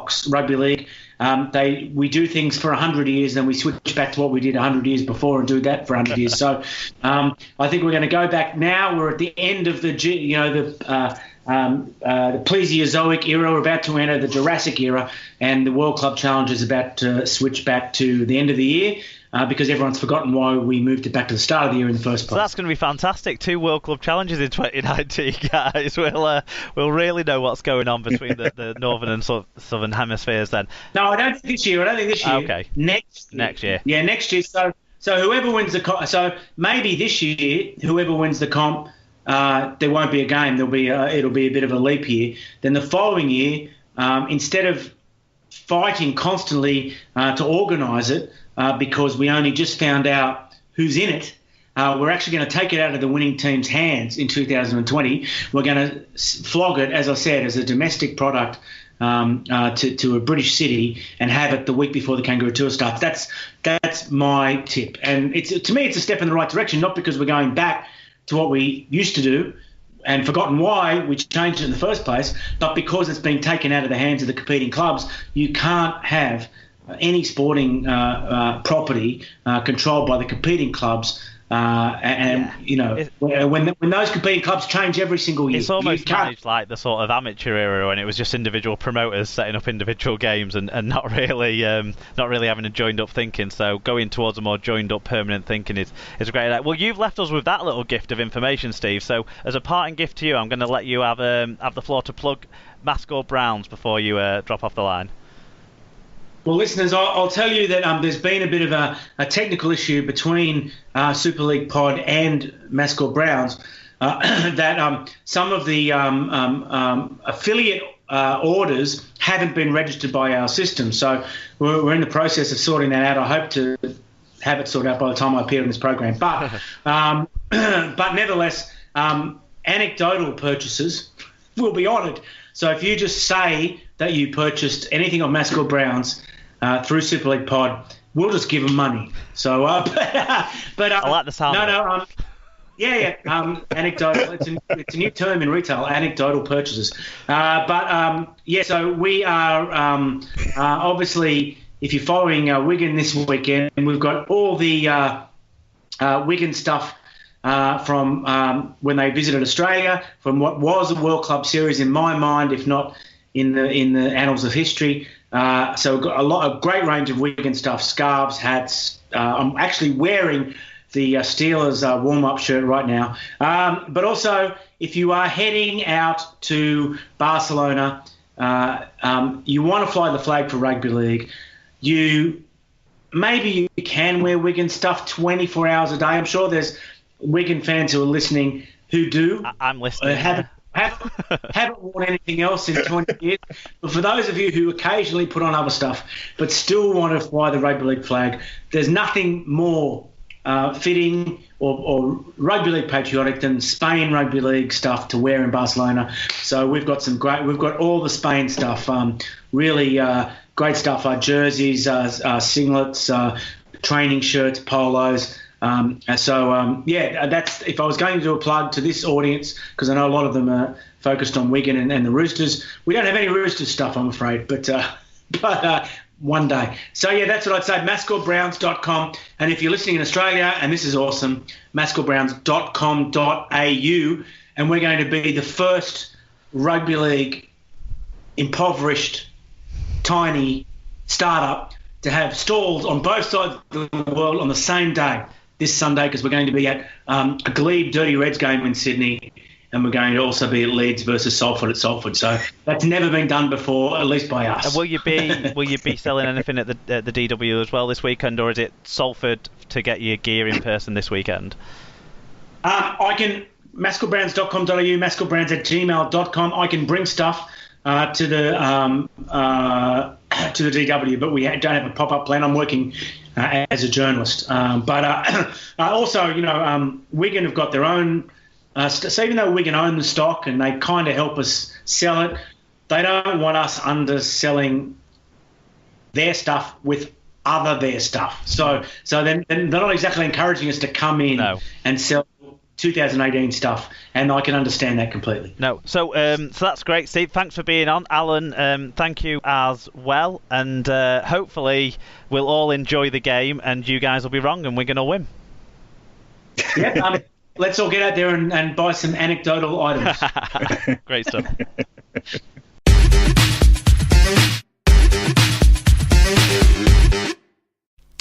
orthodox rugby league. We do things for 100 years, then we switch back to what we did 100 years before and do that for 100 years. So I think we're going to go back now. We're at the end of the Plesiozoic era. We're about to enter the Jurassic era, and the World Club Challenge is about to switch back to the end of the year. Because everyone's forgotten why we moved it back to the start of the year in the first place. So that's going to be fantastic. 2 World Club Challenges in 2019, guys. We'll really know what's going on between the northern and southern hemispheres then. No, I don't think this year. Okay. Next year. Yeah, next year. So whoever wins so maybe this year, whoever wins the comp, there won't be a game. It'll be a bit of a leap year. Then the following year, instead of fighting constantly to organise it, because we only just found out who's in it, we're actually going to take it out of the winning team's hands in 2020. We're going to flog it, as I said, as a domestic product to a British city and have it the week before the Kangaroo Tour starts. That's my tip. And to me, it's a step in the right direction, not because we're going back to what we used to do and forgotten why we changed it in the first place, but because it's been taken out of the hands of the competing clubs. You can't have any sporting property controlled by the competing clubs, when those competing clubs change every single year. It's almost managed like the sort of amateur era when it was just individual promoters setting up individual games and not really having a joined up thinking. So going towards a more joined up permanent thinking is a great idea. Well, you've left us with that little gift of information, Steve. So as a parting gift to you, I'm going to let you have the floor to plug Mascord Browns before you drop off the line. Well, listeners, I'll tell you that there's been a bit of a technical issue between Super League Pod and Mascord Browns, that some of the affiliate orders haven't been registered by our system. So we're in the process of sorting that out. I hope to have it sorted out by the time I appear in this program. But nevertheless, anecdotal purchases will be honoured. So if you just say that you purchased anything on Mascord Browns through Super League Pod, we'll just give them money. So, I like the sound. Anecdotal. It's a new term in retail, anecdotal purchases. So we are obviously, if you're following Wigan this weekend, we've got all the Wigan stuff from when they visited Australia, from what was a World Club Series in my mind, if not in the annals of history. So we've got a great range of Wigan stuff, scarves, hats. I'm actually wearing the Steelers warm-up shirt right now. But also, if you are heading out to Barcelona, you want to fly the flag for rugby league, maybe you can wear Wigan stuff 24 hours a day. I'm sure there's Wigan fans who are listening who do. I'm listening. Haven't worn anything else in 20 years. But for those of you who occasionally put on other stuff but still want to fly the rugby league flag, there's nothing more fitting or rugby league patriotic than Spain rugby league stuff to wear in Barcelona. So we've got all the Spain stuff, really great stuff, jerseys, singlets, training shirts, polos. That's if I was going to do a plug to this audience, because I know a lot of them are focused on Wigan and the Roosters. We don't have any Roosters stuff, I'm afraid, but one day. So that's what I'd say. MascordBrowns.com, and if you're listening in Australia, and this is awesome, MascordBrowns.com.au, and we're going to be the first rugby league impoverished, tiny startup to have stalls on both sides of the world on the same day. This Sunday, because we're going to be at a Glebe Dirty Reds game in Sydney, and we're going to also be at Leeds versus Salford at Salford. So that's never been done before, at least by us. And will you be selling anything at the DW as well this weekend, or is it Salford to get your gear in person this weekend? I can mascordbrowns.com.au, mascordbrowns@gmail.com. I can bring stuff to the DW, but we don't have a pop-up plan. I'm working as a journalist, also, Wigan have got their own. So even though Wigan own the stock and they kind of help us sell it, they don't want us underselling their stuff with their stuff. So then they're not exactly encouraging us to come in and sell 2018 stuff, and I can understand that completely. No, so that's great, Steve. Thanks for being on. Alan, thank you as well, and hopefully we'll all enjoy the game, and you guys will be wrong, and we're going to win. Yep. Let's all get out there and buy some anecdotal items. Great stuff.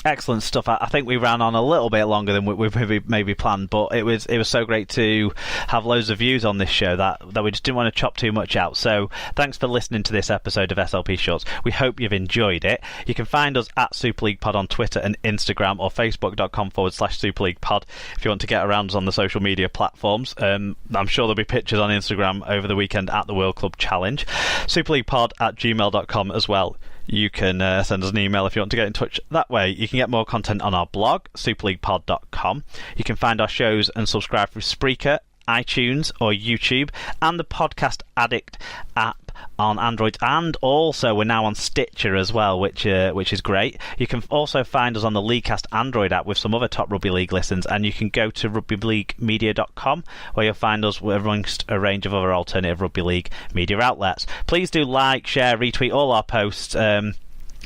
Excellent stuff. I think we ran on a little bit longer than we maybe planned, but it was so great to have loads of views on this show that we just didn't want to chop too much out. So thanks for listening to this episode of SLP Shorts. We hope you've enjoyed it. You can find us at Super League Pod on Twitter and Instagram, or facebook.com/Super League Pod if you want to get around us on the social media platforms. I'm sure there'll be pictures on Instagram over the weekend at the World Club Challenge. superleaguepod@gmail.com as well. You can send us an email if you want to get in touch that way. You can get more content on our blog, superleaguepod.com. You can find our shows and subscribe through Spreaker, iTunes or YouTube, and the Podcast Addict app on Android, and also we're now on Stitcher as well, which is great. You can also find us on the Leaguecast Android app with some other top rugby league listens, and you can go to rugbyleaguemedia.com where you'll find us amongst a range of other alternative rugby league media outlets. Please do like, share, retweet all our posts.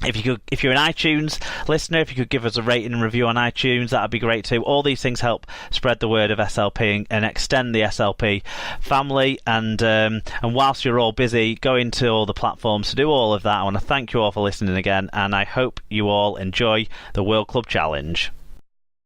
If you're an iTunes listener, if you could give us a rating and review on iTunes, that would be great too. All these things help spread the word of SLP and extend the SLP family. And whilst you're all busy going to all the platforms to do all of that, I want to thank you all for listening again, and I hope you all enjoy the World Club Challenge.